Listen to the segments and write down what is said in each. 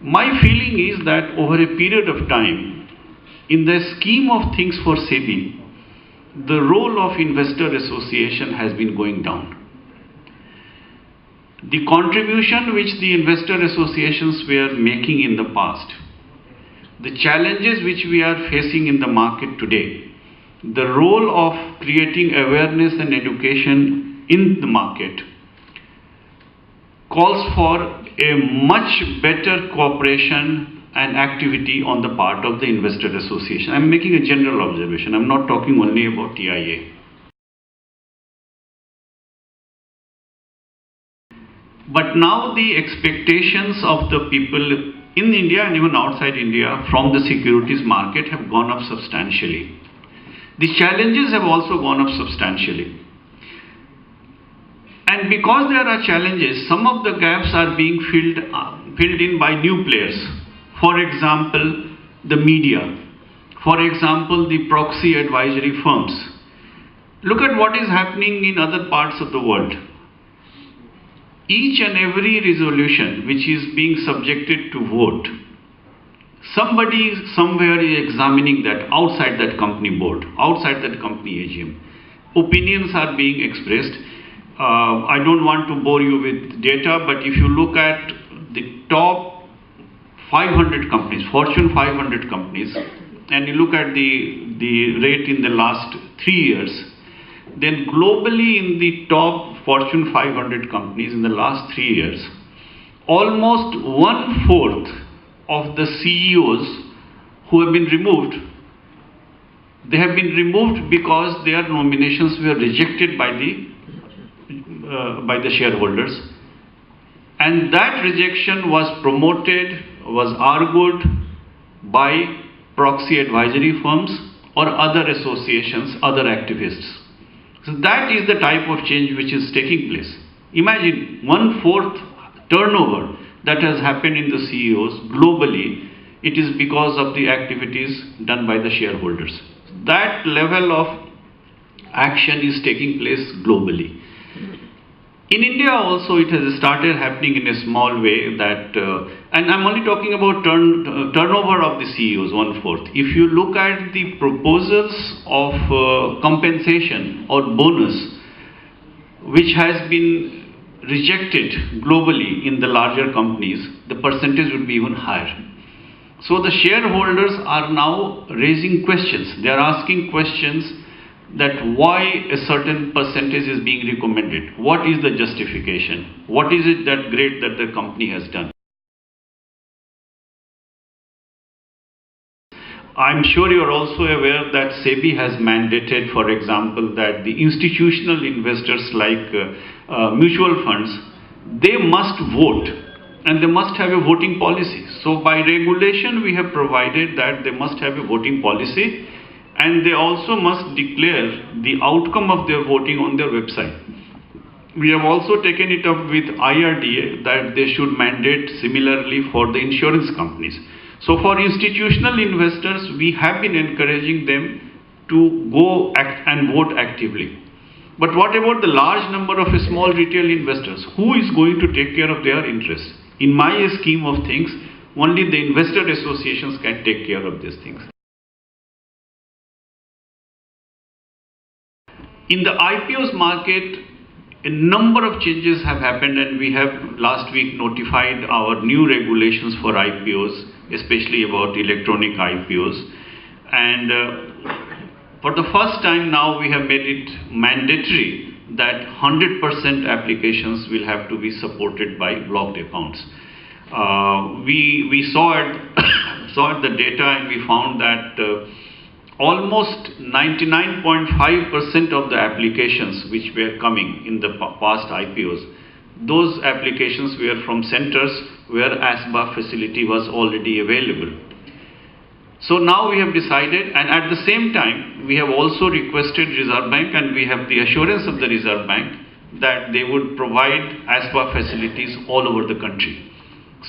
My feeling is that over a period of time, in the scheme of things for SEBI, the role of investor association has been going down. The contribution which the investor associations were making in the past, the challenges which we are facing in the market today, the role of creating awareness and education in the market calls for a much better cooperation and activity on the part of the investor association. I'm making a general observation. I'm not talking only about TIA. But now the expectations of the people in India and even outside India from the securities market have gone up substantially. The challenges have also gone up substantially. And because there are challenges, some of the gaps are being filled in by new players. For example, the media. For example, the proxy advisory firms. Look at what is happening in other parts of the world. Each and every resolution which is being subjected to vote, somebody somewhere is examining that outside that company board, outside that company AGM. Opinions are being expressed. I don't want to bore you with data, but if you look at the top 500 companies, Fortune 500 companies, and you look at the rate in the last 3 years, then globally in the top Fortune 500 companies in the last 3 years, almost 1/4 of the CEOs who have been removed, they have been removed because their nominations were rejected by the shareholders, and that rejection was promoted, was argued by proxy advisory firms or other associations, other activists. So that is the type of change which is taking place. Imagine 1/4 turnover that has happened in the CEOs globally. It is because of the activities done by the shareholders. That level of action is taking place globally. In India also it has started happening in a small way that, and I'm only talking about turnover of the CEOs, 1/4. If you look at the proposals of compensation or bonus which has been rejected globally in the larger companies, the percentage would be even higher. So the shareholders are now raising questions. They are asking questions that why a certain percentage is being recommended. What is the justification? What is it that great that the company has done? I'm sure you're also aware that SEBI has mandated, for example, that the institutional investors like mutual funds, they must vote and they must have a voting policy. So by regulation, we have provided that they must have a voting policy, and they also must declare the outcome of their voting on their website. We have also taken it up with IRDA that they should mandate similarly for the insurance companies. So for institutional investors, we have been encouraging them to go and vote actively. But what about the large number of small retail investors? Who is going to take care of their interests? In my scheme of things, only the investor associations can take care of these things. In the IPOs market, a number of changes have happened, and we have last week notified our new regulations for IPOs, especially about electronic IPOs. And for the first time now, we have made it mandatory that 100% applications will have to be supported by blocked accounts. We saw the data, and we found that almost 99.5% of the applications which were coming in the past IPOs, those applications were from centers where ASBA facility was already available. So now we have decided, and at the same time, we have also requested Reserve Bank, and we have the assurance of the Reserve Bank that they would provide ASBA facilities all over the country.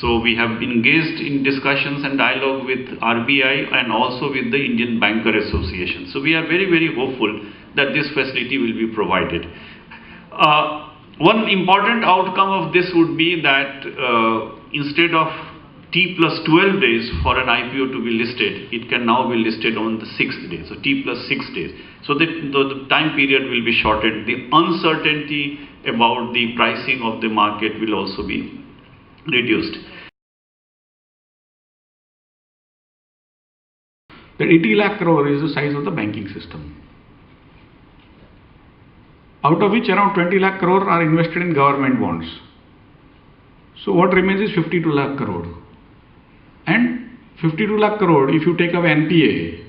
So we have engaged in discussions and dialogue with RBI and also with the Indian Banker Association. So we are very, very hopeful that this facility will be provided. One important outcome of this would be that instead of T plus 12 days for an IPO to be listed, it can now be listed on the 6th day, so T plus 6 days. So the time period will be shortened. The uncertainty about the pricing of the market will also be reduced. The 80 lakh crore is the size of the banking system, out of which around 20 lakh crore are invested in government bonds. So what remains is 52 lakh crore. And 52 lakh crore, if you take away NPA,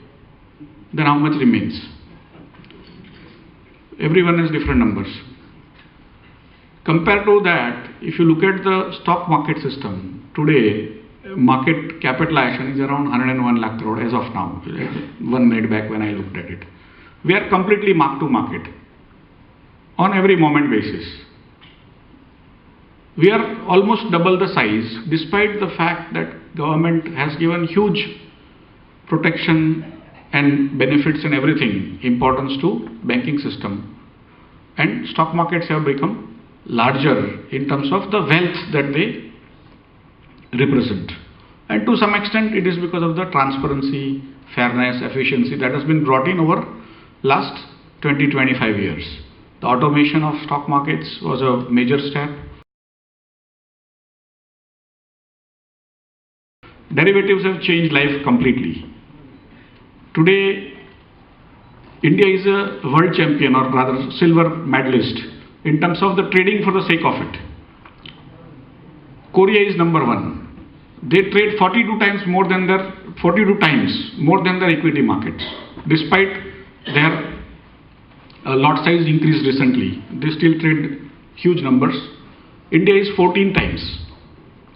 then how much remains? Everyone has different numbers. Compared to that, if you look at the stock market system, today market capitalization is around 101 lakh crore as of now, 1 minute back when I looked at it. We are completely mark to market on every moment basis. We are almost double the size, despite the fact that government has given huge protection and benefits and everything, importance to banking system. And stock markets have become larger in terms of the wealth that they represent. And to some extent it is because of the transparency, fairness, efficiency that has been brought in over last 20-25 years. The automation of stock markets was a major step. Derivatives have changed life completely. Today, India is a world champion, or rather silver medalist, in terms of the trading for the sake of it. Korea is number one. They trade 42 times more than their equity markets, despite their lot size increased recently. They still trade huge numbers. India is 14 times.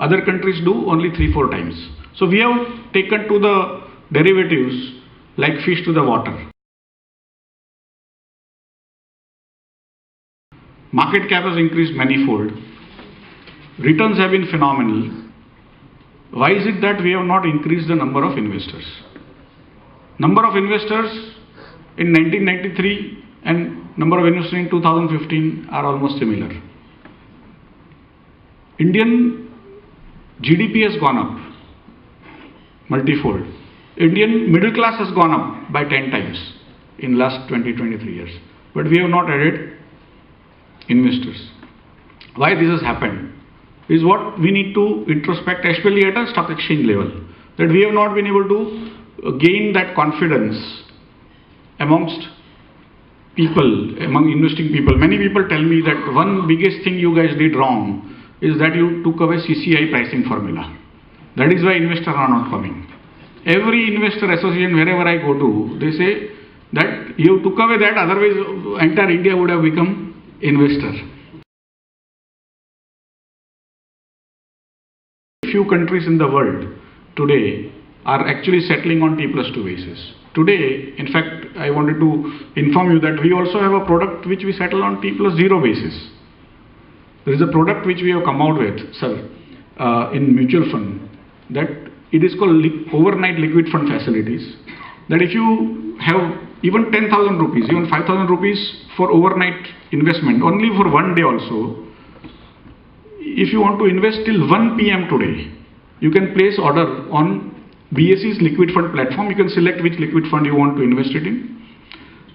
Other countries do only 3-4 times. So we have taken to the derivatives like fish to the water. Market cap has increased manifold. Returns have been phenomenal. Why is it that we have not increased the number of investors? Number of investors in 1993 and number of investors in 2015 are almost similar. Indian GDP has gone up multifold. Indian middle class has gone up by 10 times in last 20-23 years. But we have not added investors. Why this has happened is what we need to introspect, especially at a stock exchange level, that we have not been able to gain that confidence amongst people, among investing people. Many people tell me that one biggest thing you guys did wrong is that you took away CCI pricing formula. That is why investors are not coming. Every investor association, wherever I go to, they say that you took away that, otherwise entire India would have become investor. Few countries in the world today are actually settling on T+2 basis. Today, in fact, I wanted to inform you that we also have a product which we settle on T+0 basis. There is a product which we have come out with, sir, in mutual fund, that it is called overnight liquid fund facilities. That if you have even 10,000 rupees, even 5,000 rupees for overnight investment, only for one day also, if you want to invest till 1 PM today, you can place order on BSE's liquid fund platform. You can select which liquid fund you want to invest it in.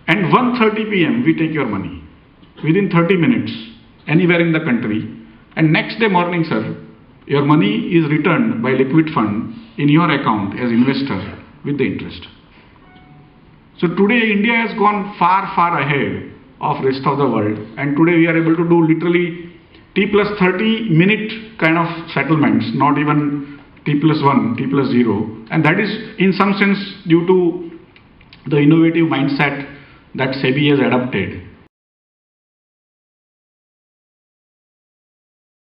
And 1:30 PM, we take your money. Within 30 minutes, anywhere in the country. And next day morning, sir, your money is returned by liquid fund in your account as investor with the interest. So today, India has gone far, far ahead of rest of the world. And today we are able to do literally T+30 minute kind of settlements, not even T+1, T+0. And that is in some sense due to the innovative mindset that SEBI has adopted.